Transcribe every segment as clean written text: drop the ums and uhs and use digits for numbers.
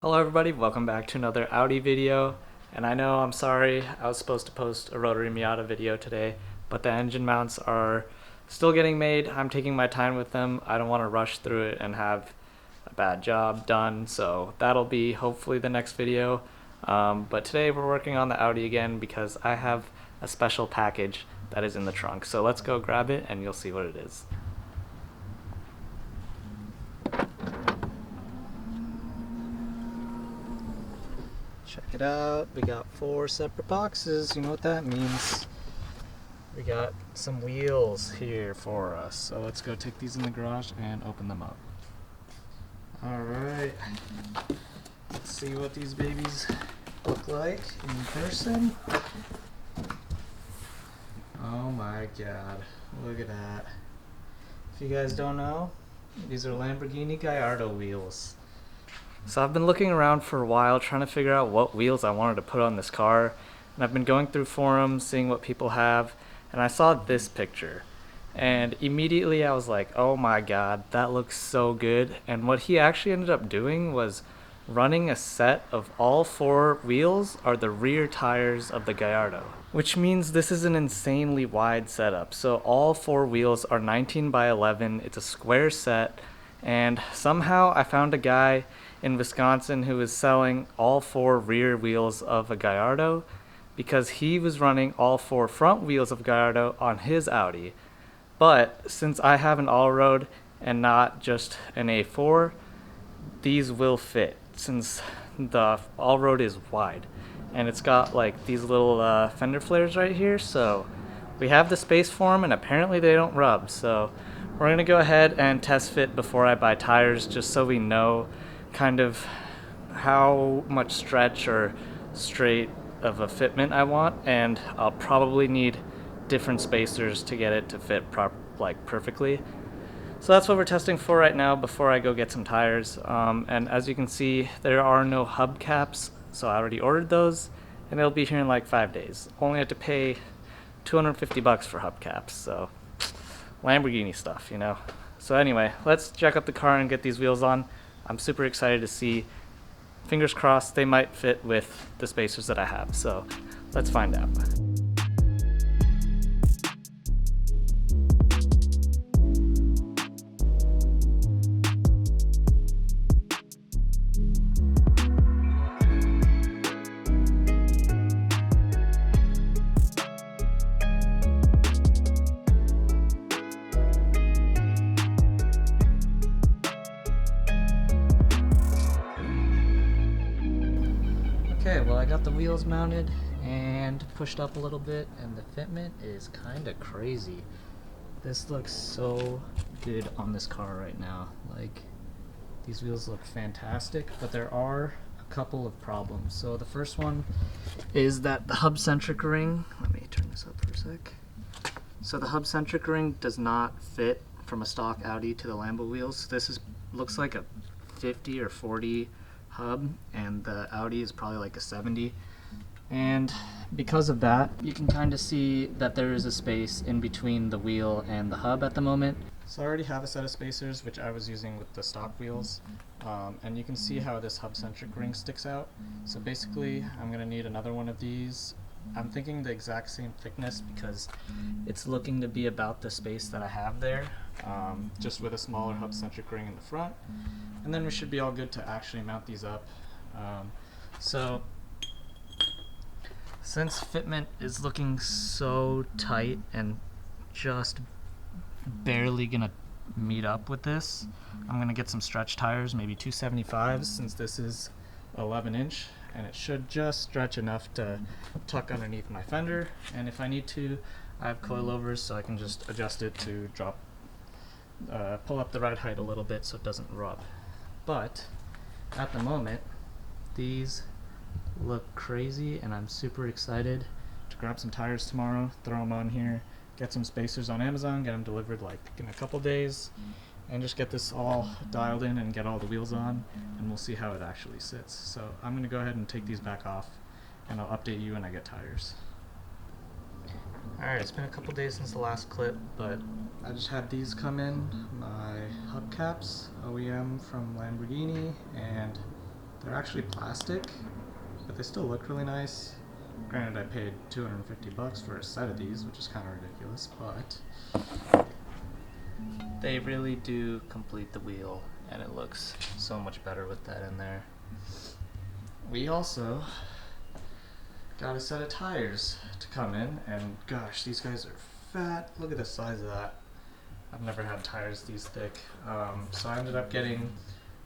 Hello everybody, welcome back to another Audi video. And I know, I'm sorry, I was supposed to post a rotary Miata video today, but the engine mounts are still getting made. I'm taking my time with them. I don't want to rush through it and have a bad job done, so that'll be hopefully the next video. But today we're working on the Audi again because I have a special package that is in the trunk. So let's go grab it and you'll see what it is. Check it out, we got 4 separate boxes. You know what that means. We got some wheels here for us. So let's go take these in the garage and open them up. Alright, let's see what these babies look like in person. Oh my god, look at that. If you guys don't know, these are Lamborghini Gallardo wheels. So I've been looking around for a while trying to figure out what wheels I wanted to put on this car, and I've been going through forums seeing what people have, and I saw this picture and immediately I was like, oh my god, that looks so good. And what he actually ended up doing was running a set of all 4 wheels are the rear tires of the Gallardo, which means this is an insanely wide setup. So all 4 wheels are 19 by 11, it's a square set, and somehow I found a guy in Wisconsin who was selling all 4 rear wheels of a Gallardo because he was running all 4 front wheels of Gallardo on his Audi. But since I have an Allroad and not just an A4, these will fit since the Allroad is wide and it's got like these little fender flares right here, so we have the space for them and apparently they don't rub. So we're gonna go ahead and test fit before I buy tires, just so we know kind of how much stretch or straight of a fitment I want, and I'll probably need different spacers to get it to fit perfectly. So that's what we're testing for right now before I go get some tires. And as you can see, there are no hubcaps, so I already ordered those and they'll be here in like 5 days. Only have to pay $250 for hubcaps, so Lamborghini stuff, you know. So anyway, let's jack up the car and get these wheels on. I'm super excited to see. Fingers crossed they might fit with the spacers that I have, so let's find out. Okay, well I got the wheels mounted and pushed up a little bit, and the fitment is kind of crazy. This looks so good on this car right now. Like, these wheels look fantastic, but there are a couple of problems. So the first one is that the hub-centric ring, let me turn this up for a sec. So the hub-centric ring does not fit from a stock Audi to the Lambo wheels. This looks like a 50 or 40 hub, and the Audi is probably like a 70. And because of that, you can kind of see that there is a space in between the wheel and the hub at the moment. So I already have a set of spacers, which I was using with the stock wheels, and you can see how this hub-centric ring sticks out. So basically, I'm going to need another one of these. I'm thinking the exact same thickness because it's looking to be about the space that I have there, just with a smaller hub-centric ring in the front. And then we should be all good to actually mount these up. So since fitment is looking so tight and just barely gonna meet up with this, I'm gonna get some stretch tires, maybe 275s, since this is 11-inch, and it should just stretch enough to tuck underneath my fender. And if I need to, I have coilovers, so I can just adjust it to pull up the ride height a little bit so it doesn't rub. But at the moment, these look crazy, and I'm super excited to grab some tires tomorrow, throw them on here, get some spacers on Amazon, get them delivered like in a couple days, and just get this all dialed in and get all the wheels on, and we'll see how it actually sits. So I'm going to go ahead and take these back off, and I'll update you when I get tires. Alright, it's been a couple days since the last clip, but I just had these come in, my hubcaps, OEM from Lamborghini, and They're actually plastic, but they still look really nice. Granted, I paid $250 for a set of these, which is kind of ridiculous, but they really do complete the wheel, and it looks so much better with that in there. We also got a set of tires to come in, and gosh, these guys are fat. Look at the size of that. I've never had tires these thick. So I ended up getting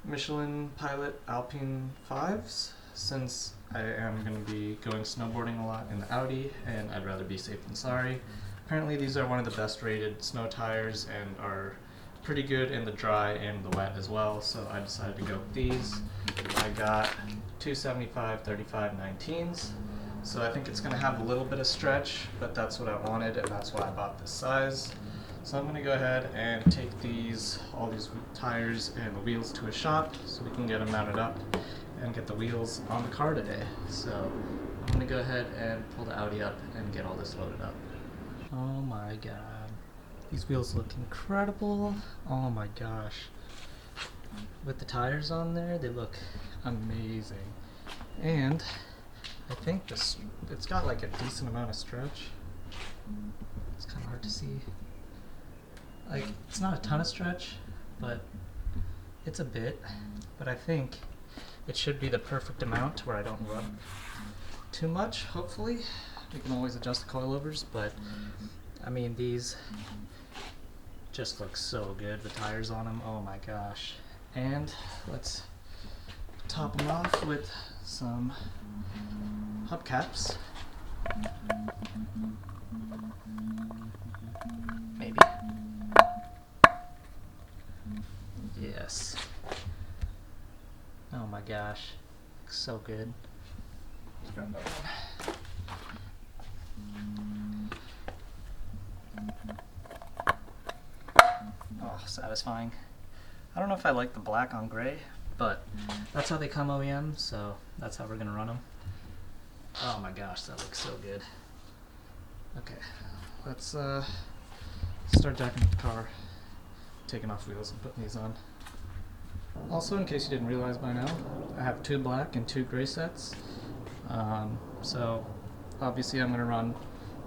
Michelin Pilot Alpine 5s, since I am going to be going snowboarding a lot in the Audi, and I'd rather be safe than sorry. Apparently these are one of the best rated snow tires and are pretty good in the dry and the wet as well, so I decided to go with these. I got 275 35 19s, so I think it's going to have a little bit of stretch, but that's what I wanted, and that's why I bought this size. So I'm going to go ahead and take all these tires and the wheels to a shop so we can get them mounted up and get the wheels on the car today. So I'm going to go ahead and pull the Audi up and get all this loaded up. Oh my god. These wheels look incredible. Oh my gosh. With the tires on there, they look amazing. And I think it's got like a decent amount of stretch. It's kind of hard to see. Like, it's not a ton of stretch, but it's a bit. But I think it should be the perfect amount to where I don't rub too much, hopefully. We can always adjust the coilovers, but I mean, these just look so good, the tires on them. Oh my gosh. And let's top them off with some hubcaps. Maybe. Yes. Oh my gosh. Looks so good. Let's grab that one. Oh, satisfying. I don't know if I like the black on gray, but that's how they come OEM, so that's how we're gonna run them. Oh my gosh, that looks so good. Okay, let's start jacking up the car, taking off wheels and putting these on. Also, in case you didn't realize by now, I have 2 black and 2 gray sets. So obviously I'm gonna run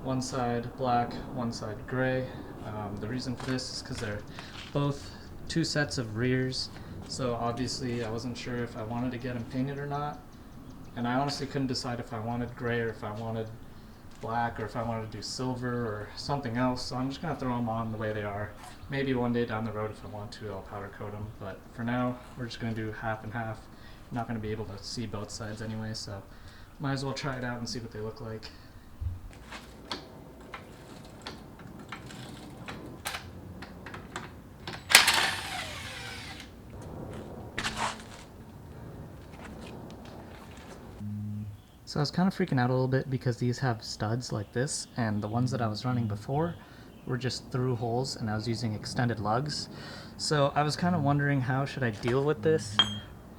one side black, one side gray. The reason for this is because they're both 2 sets of rears, so obviously I wasn't sure if I wanted to get them painted or not, and I honestly couldn't decide if I wanted gray or if I wanted black or if I wanted to do silver or something else, so I'm just going to throw them on the way they are. Maybe one day down the road if I want to, I'll powder coat them, but for now we're just going to do half and half. I'm not going to be able to see both sides anyway, so might as well try it out and see what they look like. So I was kind of freaking out a little bit because these have studs like this, and the ones that I was running before were just through holes, and I was using extended lugs. So I was kind of wondering, how should I deal with this,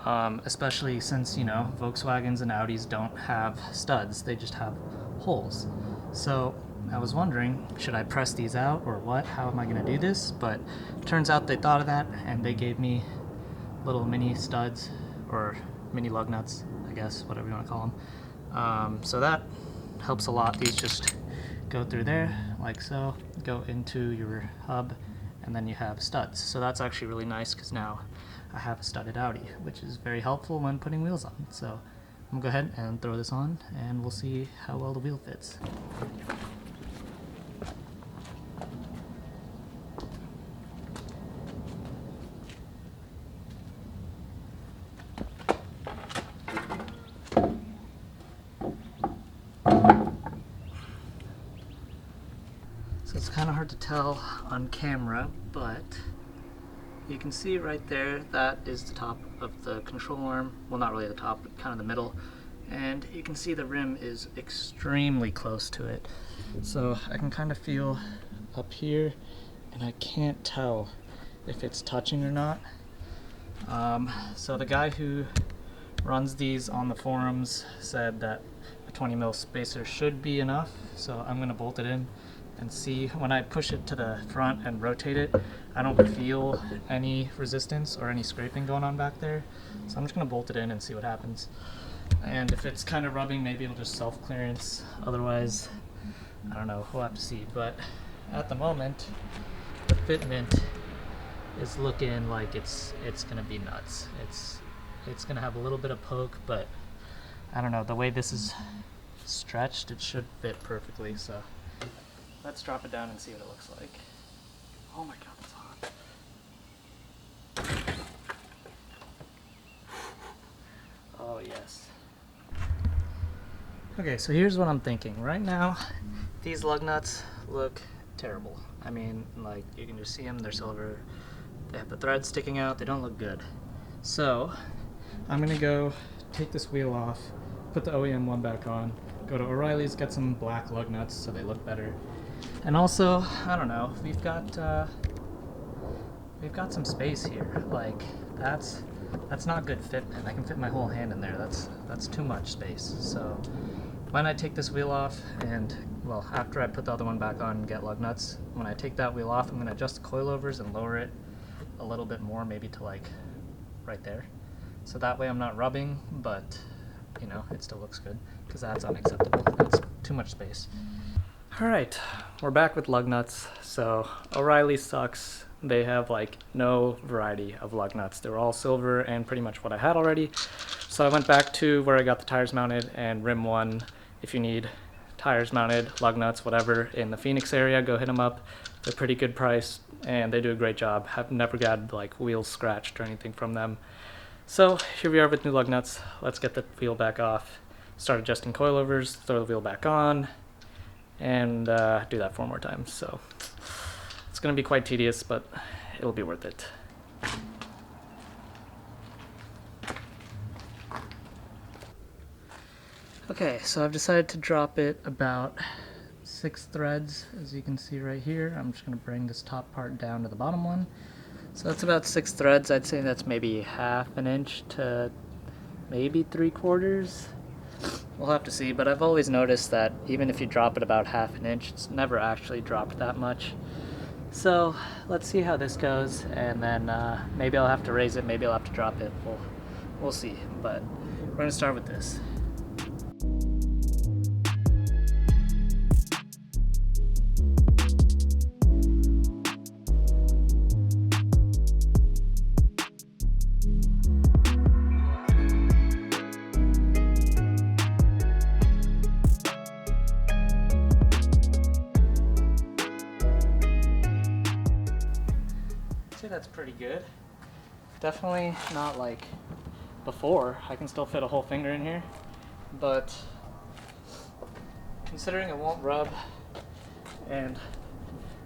especially since, you know, Volkswagens and Audis don't have studs, they just have holes. So I was wondering, should I press these out or what? How am I going to do this? But turns out they thought of that, and they gave me little mini studs, or mini lug nuts, I guess, whatever you want to call them. So that helps a lot. These just go through there like so, go into your hub, and then you have studs. So that's actually really nice because now I have a studded Audi, which is very helpful when putting wheels on. So I'm gonna go ahead and throw this on, and we'll see how well the wheel fits. So it's kind of hard to tell on camera, but you can see right there, that is the top of the control arm. Well, not really the top, but kind of the middle. And you can see the rim is extremely close to it. So I can kind of feel up here, and I can't tell if it's touching or not. So the guy who runs these on the forums said that a 20 mil spacer should be enough, so I'm going to bolt it in, and see when I push it to the front and rotate it, I don't feel any resistance or any scraping going on back there. So I'm just gonna bolt it in and see what happens. And if it's kind of rubbing, maybe it'll just self-clearance. Otherwise, I don't know, we'll have to see. But at the moment, the fitment is looking like it's gonna be nuts. It's gonna have a little bit of poke, but I don't know, the way this is stretched, it should fit perfectly. So let's drop it down and see what it looks like. Oh my god, it's hot. Oh yes. Okay, so here's what I'm thinking. Right now, these lug nuts look terrible. I mean, like, you can just see them, they're silver. They have the threads sticking out, they don't look good. So, I'm gonna go take this wheel off, put the OEM one back on, go to O'Reilly's, get some black lug nuts so they look better. And also, I don't know, we've got some space here. Like, that's not good fitment. I can fit my whole hand in there. That's too much space. So when I take this wheel off, and well, after I put the other one back on and get lug nuts, when I take that wheel off, I'm gonna adjust the coilovers and lower it a little bit more, maybe to like right there. So that way I'm not rubbing, but you know, it still looks good, because that's unacceptable. That's too much space. All right, we're back with lug nuts. So O'Reilly sucks. They have like no variety of lug nuts. They were all silver and pretty much what I had already. So I went back to where I got the tires mounted, and Rim One, if you need tires mounted, lug nuts, whatever, in the Phoenix area, go hit them up. They're pretty good price and they do a great job. Have never got like wheels scratched or anything from them. So here we are with new lug nuts. Let's get the wheel back off, start adjusting coilovers, throw the wheel back on, and do that 4 more times. So it's gonna be quite tedious, but it'll be worth it. Okay, so I've decided to drop it about 6 threads, as you can see right here. I'm just gonna bring this top part down to the bottom one. So that's about 6 threads. I'd say that's maybe 1/2 inch to maybe 3/4. We'll have to see, but I've always noticed that even if you drop it about 1/2 inch, it's never actually dropped that much. So let's see how this goes, and then maybe I'll have to raise it, maybe I'll have to drop it. We'll see, but we're gonna start with this. That's pretty good. Definitely not like before. I can still fit a whole finger in here, but considering it won't rub and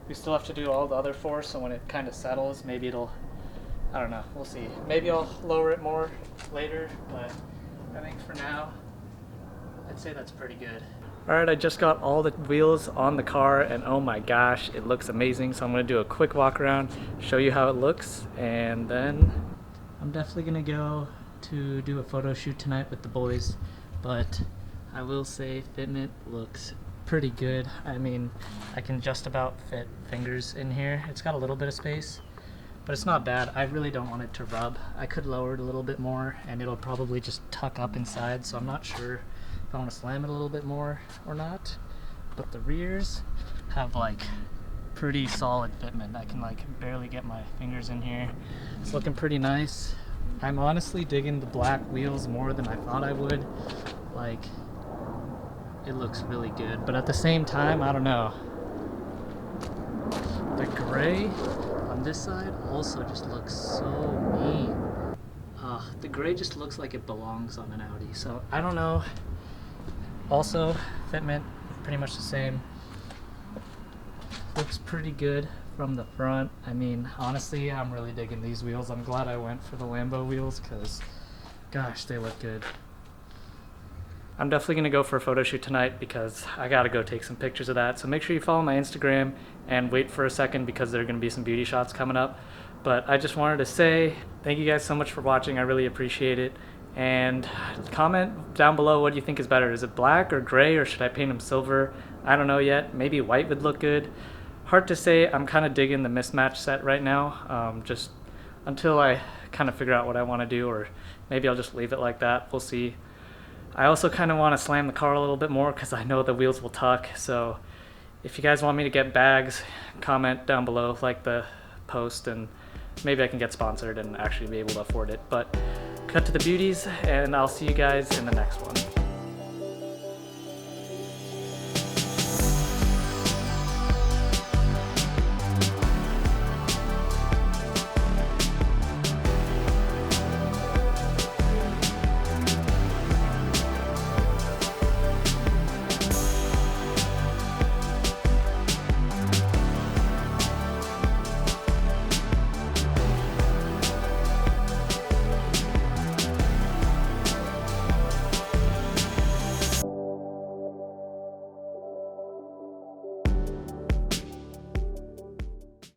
we still have to do all the other 4, so when it kind of settles, maybe it'll, I don't know, we'll see. Maybe I'll lower it more later, but I think for now, I'd say that's pretty good. Alright, I just got all the wheels on the car, and oh my gosh, it looks amazing. So I'm going to do a quick walk around, show you how it looks, and then I'm definitely going to go to do a photo shoot tonight with the boys, but I will say fitment looks pretty good. I mean, I can just about fit fingers in here. It's got a little bit of space, but it's not bad. I really don't want it to rub. I could lower it a little bit more, and it'll probably just tuck up inside, so I'm not sure I want to slam it a little bit more or not, but the rears have like pretty solid fitment. I can like barely get my fingers in here. It's looking pretty nice. I'm honestly digging the black wheels more than I thought I would. Like, it looks really good, but at the same time, I don't know. The gray on this side also just looks so mean. The gray just looks like it belongs on an Audi, so I don't know. Also, fitment, pretty much the same. Looks pretty good from the front. I mean, honestly, I'm really digging these wheels. I'm glad I went for the Lambo wheels, because, gosh, they look good. I'm definitely going to go for a photo shoot tonight, because I got to go take some pictures of that. So make sure you follow my Instagram and wait for a second, because there are going to be some beauty shots coming up. But I just wanted to say thank you guys so much for watching. I really appreciate it. And comment down below what you think is better. Is it black or gray, or should I paint them silver? I don't know yet. Maybe white would look good. Hard to say. I'm kind of digging the mismatch set right now, just until I kind of figure out what I want to do, or maybe I'll just leave it like that. We'll see. I also kind of want to slam the car a little bit more because I know the wheels will tuck. So if you guys want me to get bags, comment down below, like the post, and maybe I can get sponsored and actually be able to afford it. But cut to the beauties, and I'll see you guys in the next one.